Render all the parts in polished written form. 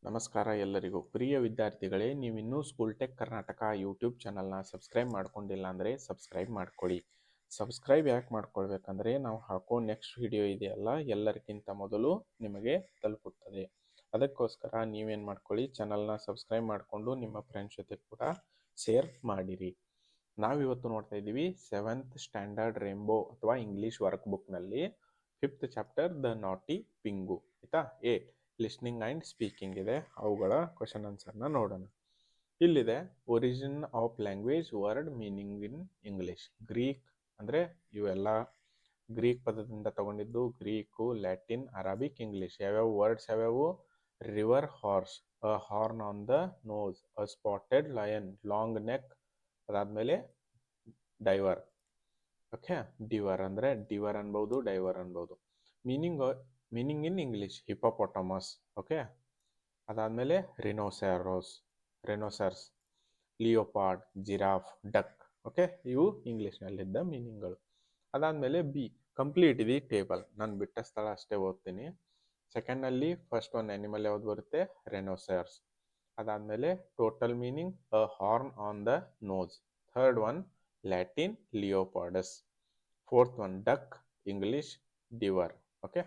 ನಮಸ್ಕಾರ ಎಲ್ಲರಿಗೂ. ಪ್ರಿಯ ವಿದ್ಯಾರ್ಥಿಗಳೇ, ನೀವಿನ್ನೂ ಸ್ಕೂಲ್ ಟೆಕ್ ಕರ್ನಾಟಕ ಯೂಟ್ಯೂಬ್ ಚಾನಲ್ನ ಸಬ್ಸ್ಕ್ರೈಬ್ ಮಾಡ್ಕೊಂಡಿಲ್ಲ ಅಂದರೆ ಸಬ್ಸ್ಕ್ರೈಬ್ ಮಾಡ್ಕೊಳ್ಳಿ. ಸಬ್ಸ್ಕ್ರೈಬ್ ಯಾಕೆ ಮಾಡ್ಕೊಳ್ಬೇಕಂದ್ರೆ ನಾವು ಹಾಕೋ ನೆಕ್ಸ್ಟ್ ವಿಡಿಯೋ ಇದೆಯಲ್ಲ ಎಲ್ಲರಿಗಿಂತ ಮೊದಲು ನಿಮಗೆ ತಲುಪುತ್ತದೆ. ಅದಕ್ಕೋಸ್ಕರ ನೀವೇನು ಮಾಡ್ಕೊಳ್ಳಿ, ಚಾನಲ್ನ ಸಬ್ಸ್ಕ್ರೈಬ್ ಮಾಡಿಕೊಂಡು ನಿಮ್ಮ ಫ್ರೆಂಡ್ಸ್ ಜೊತೆ ಕೂಡ ಶೇರ್ ಮಾಡಿರಿ. ನಾವಿವತ್ತು ನೋಡ್ತಾ ಇದ್ದೀವಿ 7th ಸ್ಟ್ಯಾಂಡರ್ಡ್ ರೇಂಬೋ ಅಥವಾ ಇಂಗ್ಲಿಷ್ ವರ್ಕ್ ಬುಕ್ನಲ್ಲಿ 5th chapter the naughty Pingu. ಆಯ್ತಾ? ಲಿಸ್ನಿಂಗ್ ಆ್ಯಂಡ್ ಸ್ಪೀಕಿಂಗ್ ಇದೆ, ಅವುಗಳ ಕ್ವಶನ್ ಆನ್ಸರ್ನ ನೋಡೋಣ. ಇಲ್ಲಿದೆ origin of language word meaning in English. Greek ಅಂದರೆ ಇವೆಲ್ಲ ಗ್ರೀಕ್ ಪದದಿಂದ ತಗೊಂಡಿದ್ದು. Greek, Latin, Arabic, English. ಯಾವ್ಯಾವ ವರ್ಡ್ಸ್ ಯಾವ್ಯಾವು? River horse, a horn on the nose, a spotted lion, long neck. ಅದಾದಮೇಲೆ ಡೈವರ್. ಓಕೆ, ಡಿವರ್ ಅಂದರೆ ಡಿವರ್ ಅನ್ಬೋದು, ಡೈವರ್ ಅನ್ಬೋದು. Meaning in English ಹಿಪೋಪೊಟಮಸ್. ಓಕೆ, ಅದಾದಮೇಲೆ ರೆನೋಸರ್ಸ್, ಲಿಯೋಪಾರ್ಡ್, ಜಿರಾಫ್, ಡಕ್. ಓಕೆ, ಇವು ಇಂಗ್ಲೀಷ್ನಲ್ಲಿದ್ದ ಮೀನಿಂಗ್ಗಳು. ಅದಾದಮೇಲೆ ಬಿ, ಕಂಪ್ಲೀಟ್ ದಿ ಟೇಬಲ್. ನಾನು ಬಿಟ್ಟ ಸ್ಥಳ ಅಷ್ಟೇ ಓದ್ತೀನಿ. ಸೆಕೆಂಡ್ನಲ್ಲಿ ಫಸ್ಟ್ ಒನ್ ಆ್ಯನಿಮಲ್ ಯಾವ್ದು ಬರುತ್ತೆ? ರೆನೋಸರ್ಸ್. ಅದಾದಮೇಲೆ total meaning a horn on the nose. Third one Latin leopardus. Fourth one duck, English diver. Okay,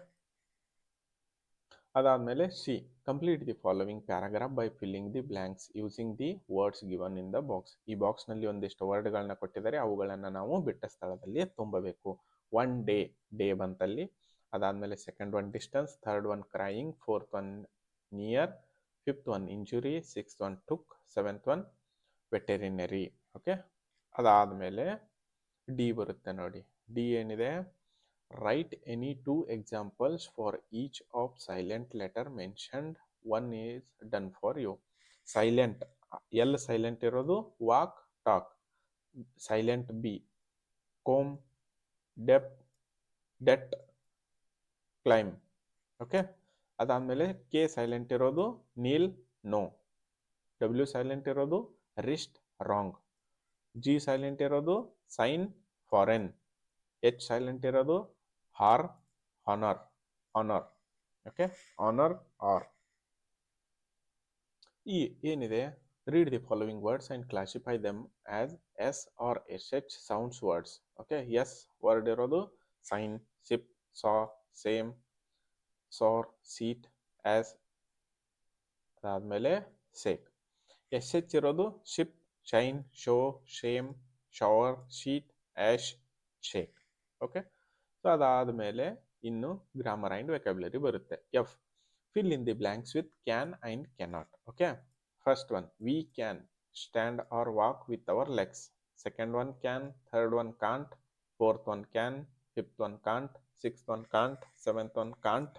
ಅದಾದಮೇಲೆ C, complete the following paragraph by filling the blanks using the words given in the box. ಈ ಬಾಕ್ಸ್ನಲ್ಲಿ ಒಂದಿಷ್ಟು ವರ್ಡ್ಗಳನ್ನ ಕೊಟ್ಟಿದ್ದಾರೆ, ಅವುಗಳನ್ನು ನಾವು ಬಿಟ್ಟ ಸ್ಥಳದಲ್ಲಿ ತುಂಬಬೇಕು. ಒನ್ ಡೇ ಬಂತಲ್ಲಿ. ಅದಾದಮೇಲೆ second one distance, third one crying, fourth one near, fifth one injury, sixth one took, seventh one veterinary. Okay, ಅದಾದಮೇಲೆ ಡಿ ಬರುತ್ತೆ ನೋಡಿ. ಡಿ ಏನಿದೆ? Write any 2 examples for each of silent letter mentioned. One is done for you. Silent, L silent ಇರೋದು? Walk, talk. Silent B, comb, debt, climb. Okay, ಅದಾದಮೇಲೆ K silent ಇರೋದು? Kneel, know. W silent ಇರೋದು? Wrist, wrong. G silent ಇರೋದು? Sign, foreign. H silent ಇರೋದು? Hour, honour. Okay, honour, hour. ಈ ಏನಿದೆ? Read the following words and classify them as S or S H sounds words. Okay, S word ಇರೋದು sign, sip, saw, same, sour, seat, ass. ಅದಾದಮೇಲೆ sake. S H ಇರೋದು ship, shine, show, shame, shower, sheet, ash, shake. Okay, so ಅದಾದಮೇಲೆ ಇನ್ನು grammar and vocabulary ಬರುತ್ತೆ. F, fill in the blanks with can and cannot. Okay, first one, we can stand or walk with our legs. Second one, can. Third one, can't. Fourth one, can. Fifth one, can't. Sixth one, can't. Seventh one, can't.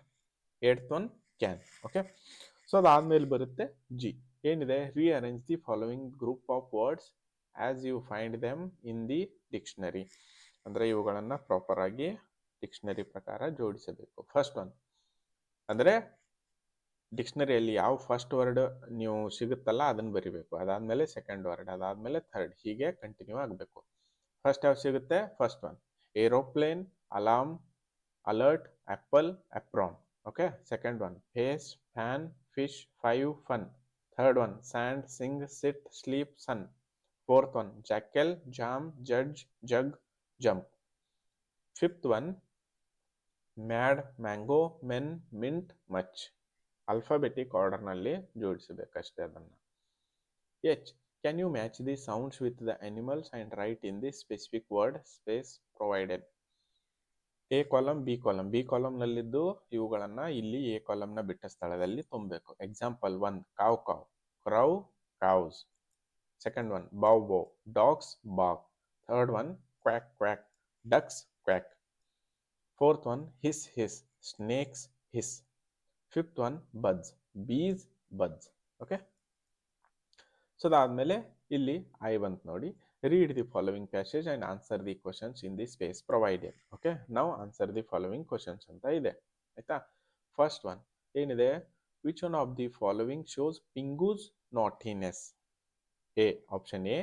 Eighth one, can. Okay, so ಅದಾದ್ಮೇಲೆ ಬರುತ್ತೆ G. ಏನಿದೆ? rearrange the following group of words as you find them in the dictionary. ಅಂದರೆ ಇವುಗಳನ್ನು proper ಆಗಿ dictionary ಪ್ರಕಾರ ಜೋಡಿಸಬೇಕು. First one ಅಂದರೆ ಡಿಕ್ಷನರಿಯಲ್ಲಿ ಯಾವ ಫಸ್ಟ್ ವರ್ಡ್ ನೀವು ಸಿಗುತ್ತಲ್ಲ ಅದನ್ನು ಬರಿಬೇಕು. ಅದಾದಮೇಲೆ ಸೆಕೆಂಡ್ ವರ್ಡ್, ಅದಾದಮೇಲೆ ಥರ್ಡ್, ಹೀಗೆ ಕಂಟಿನ್ಯೂ ಆಗಬೇಕು. ಫಸ್ಟ್ ಯಾವ ಸಿಗುತ್ತೆ? First one aeroplane, alarm, alert, apple, apron. Okay, second one face, fan, fish, 5, fun. Third one sand, sing, sit, sleep, sun. Fourth one jackal, jam, judge, jug, jump. Fifth one mad, mango, men, mint, much. Alphabetic ಆರ್ಡರ್ನಲ್ಲಿ ಜೋಡಿಸಬೇಕಷ್ಟೇ ಅದನ್ನು. H, can you match the sounds with the animals and write in the specific word space provided. A column, B column. B ಕಾಲಮ್ನಲ್ಲಿದ್ದು ಇವುಗಳನ್ನು ಇಲ್ಲಿ A ಕಾಲಮ್ನ ಬಿಟ್ಟ ಸ್ಥಳದಲ್ಲಿ ತುಂಬಬೇಕು. Example 1, caw caw, crow, caws. Second one bow bow, dogs, bark. Third one quack quack, ducks, quack. Fourth one hiss hiss, snakes, hiss. Fifth one buzz, bees, buzz. Okay, so ಅದಾದಮೇಲೆ ಇಲ್ಲಿ I ಬಂತು ನೋಡಿ. Read the following passage and answer the questions in the space provided. Okay, ನಾವು answer the following questions ಅಂತ ಇದೆ. ಆಯ್ತಾ? First one ಏನಿದೆ? Which one of the following shows Pingu's naughtiness? A, option A,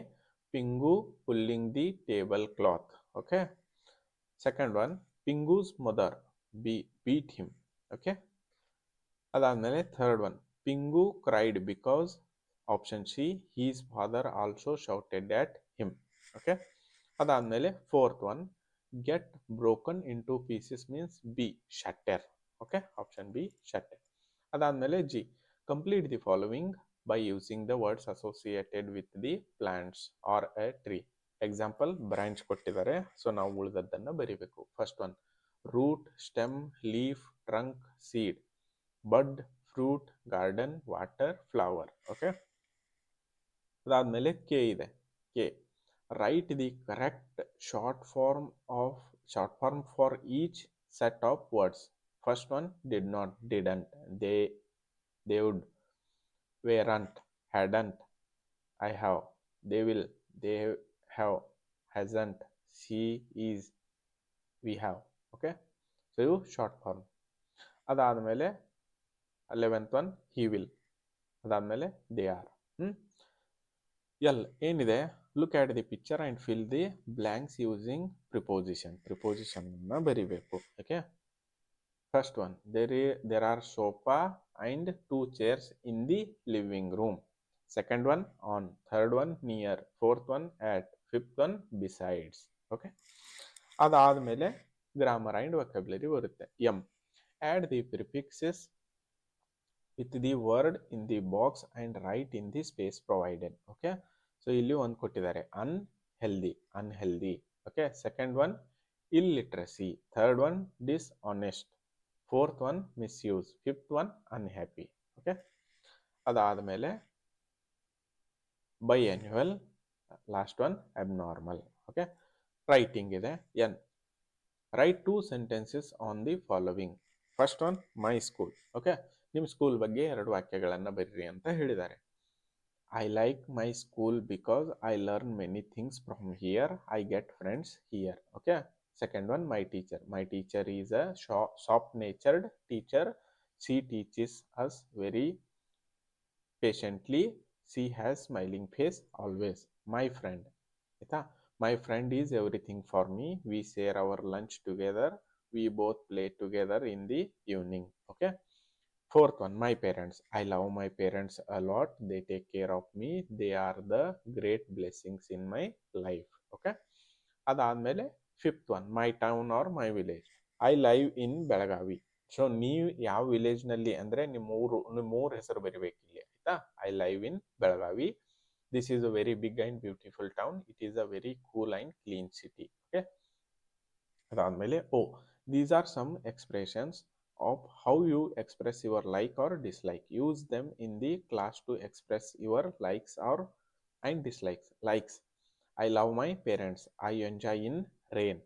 Pingu pulling the table cloth. Okay, second one Pingu's mother, B, beat him. Okay, ಅದಾದಮೇಲೆ third one Pingu cried because option C his father also shouted at him. Okay, ಅದಾದಮೇಲೆ fourth one get broken into pieces means B shatter. Okay, option B shatter. ಅದಾದಮೇಲೆ G complete the following by using the words associated with the plants or a tree. Example branch ಕೊಟ್ಟಿದ್ದಾರೆ, so ನಾವು ಉಳಿದದ್ದನ್ನು ಬರಿಬೇಕು. First one root, stem, leaf, trunk, seed. Bud, fruit, garden, water, flower. Okay, ಅದಾದಮೇಲೆ K ಇದೆ. K write the correct short form for each set of words. First one did not, didn't, they would, weren't, hadn't, I have, they will, they have, hasn't, she is, we have. Okay, so ಇವು short form. ಅದಾದಮೇಲೆ 11th one he will. ಅದಾದಮೇಲೆ they are. L ಏನಿದೆ, look at the picture and fill the blanks using ಪ್ರಿಪೋಸಿಷನ್ನ ಬರಿಬೇಕು. Okay, first one there are sofa and 2 chairs in the living room. Second one on, third one near, fourth one at, fifth one besides. Okay, ಅದಾದಮೇಲೆ grammar and vocabulary ಬರುತ್ತೆ. M add the prefixes with the word in the box and write in the space provided. Okay, so ಇಲ್ಲಿ ಒಂದು ಕೊಟ್ಟಿದ್ದಾರೆ unhealthy. Okay, second one illiteracy, third one dishonest, fourth one misuse, fifth one unhappy. Okay, ಅದಾದಮೇಲೆ biannual, last one abnormal. Okay, writing ಇದೆ. N write 2 sentences on the following. First one my school. Okay, ನಿಮ್ಮ school ಬಗ್ಗೆ 2 ವಾಕ್ಯಗಳನ್ನು ಬರೀರಿ ಅಂತ ಹೇಳಿದ್ದಾರೆ. I like my school because I learn many things from here, I get friends here. Okay, second one my teacher is a soft natured teacher, she teaches us very patiently, she has smiling face always. My friend, ಆಯ್ತಾ, my friend is everything for me, we share our lunch together, we both play together in the evening. Okay, fourth one my parents, I love my parents a lot, they take care of me, they are the great blessings in my life. Okay, ಅದಾದಮೇಲೆ fifth one my town or my village, I live in Belagavi. So ನೀವು ಯಾವ ವಿಲೇಜ್ನಲ್ಲಿ ಅಂದರೆ ನಿಮ್ಮ ಹೆಸರು ಬರಿಬೇಕು ಇಲ್ಲಿ, ಆಯ್ತಾ. I live in Belagavi, this is a very big and beautiful town, it is a very cool and clean city. Okay, ಅದಾದಮೇಲೆ these are some expressions of how you express your like or dislike, use them in the class to express your likes or and dislikes. Likes, I love my parents, I enjoy in rain.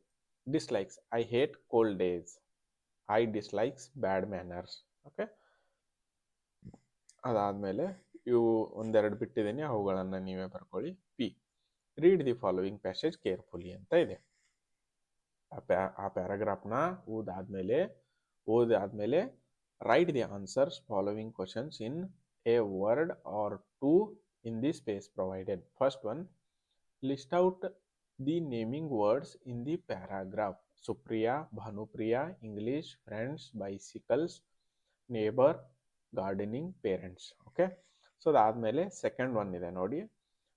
Dislikes, I hate cold days, I dislikes bad manners. Okay, ಅದಾದಮೇಲೆ ಇವು ಒಂದೆರಡು ಬಿಟ್ಟಿದ್ದೀನಿ, ಅವುಗಳನ್ನು ನೀವೇ ಬರ್ಕೊಳ್ಳಿ. P read the following passage carefully ಅಂತ ಇದೆ. ಆ ಪ್ಯಾರಾಗ್ರಾಫ್ನ ಓದಾದ್ಮೇಲೆ write the answers following questions in a word or two in the space provided. First one list out the naming words in the paragraph. Supriya, Bhanupriya, English, friends, bicycles, neighbor, gardening, parents. Okay, so ಅದಾದಮೇಲೆ second one ಇದೆ ನೋಡಿ,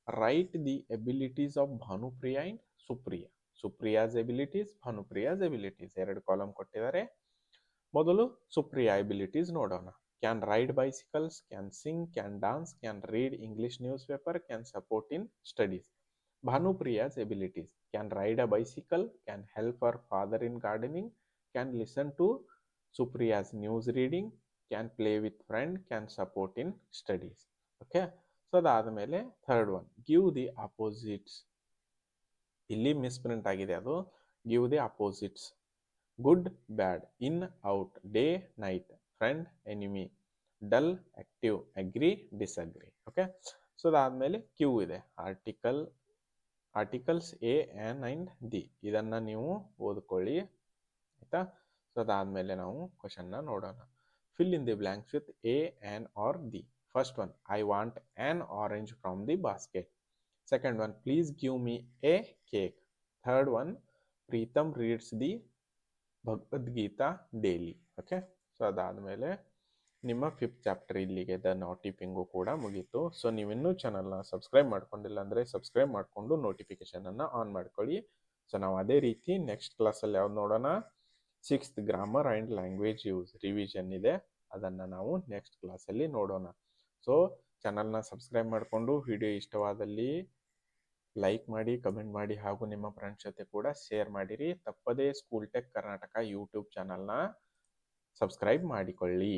write the abilities of Bhanupriya and Supriya. Supriya's abilities, Bhanupriya's abilities, 2 column ಕೊಟ್ಟಿದ್ದಾರೆ. ಮೊದಲು Supriya abilities ನೋಡೋಣ. Can ride bicycles, can sing, can dance, can read English newspaper, can support in studies. Bhanupriya's abilities: can ride a bicycle, can help her father in gardening, can listen to Supriya's news reading, can play with friend, can support in studies. Okay, so ಅದಾದಮೇಲೆ third one give the opposites. ಇಲ್ಲಿ misprint ಆಗಿದೆ, ಅದು give the opposites. Good, bad, in, out, day, night, friend, enemy, dull, active, agri, disagree. Okay, so ಅದಾದಮೇಲೆ Q ಇದೆ, articles A, N and the. ಇದನ್ನು ನೀವು ಓದ್ಕೊಳ್ಳಿ, ಆಯಿತಾ. ಸೊ ಅದಾದಮೇಲೆ ನಾವು ಕ್ವಶನ್ನ ನೋಡೋಣ. Fill in the blanks with A, N R the. First one I want an orange from the basket. Second one please give me A cake. Third one Pritam reads the Bhagavad Gita daily. Okay, so ಅದಾದಮೇಲೆ ನಿಮ್ಮ 5th chapter ಇಲ್ಲಿಗೆ the ನಾಟಿಪಿಂಗು ಕೂಡ ಮುಗೀತು. So ನೀವಿನ್ನೂ ಚಾನಲ್ನ subscribe ಮಾಡ್ಕೊಂಡಿಲ್ಲ ಅಂದರೆ subscribe ಮಾಡಿಕೊಂಡು ನೋಟಿಫಿಕೇಷನನ್ನು ಆನ್ ಮಾಡ್ಕೊಳ್ಳಿ. ಸೊ ನಾವು ಅದೇ ರೀತಿ ನೆಕ್ಸ್ಟ್ ಕ್ಲಾಸಲ್ಲಿ ಯಾವ್ದು ನೋಡೋಣ, 6th grammar and language use revision ಇದೆ, ಅದನ್ನು ನಾವು ನೆಕ್ಸ್ಟ್ ಕ್ಲಾಸಲ್ಲಿ ನೋಡೋಣ. ಸೊ ಚಾನಲ್ನ ಸಬ್ಸ್ಕ್ರೈಬ್ ಮಾಡಿಕೊಂಡು ವಿಡಿಯೋ ಇಷ್ಟವಾದಲ್ಲಿ ಲೈಕ್ ಮಾಡಿ, ಕಮೆಂಟ್ ಮಾಡಿ, ಹಾಗೂ ನಿಮ್ಮ ಫ್ರೆಂಡ್ಸ್ ಜೊತೆ ಕೂಡ ಶೇರ್ ಮಾಡಿರಿ. ತಪ್ಪದೇ ಸ್ಕೂಲ್ ಟೆಕ್ ಕರ್ನಾಟಕ ಯೂಟ್ಯೂಬ್ ಚಾನಲ್ನ ಸಬ್ಸ್ಕ್ರೈಬ್ ಮಾಡಿಕೊಳ್ಳಿ.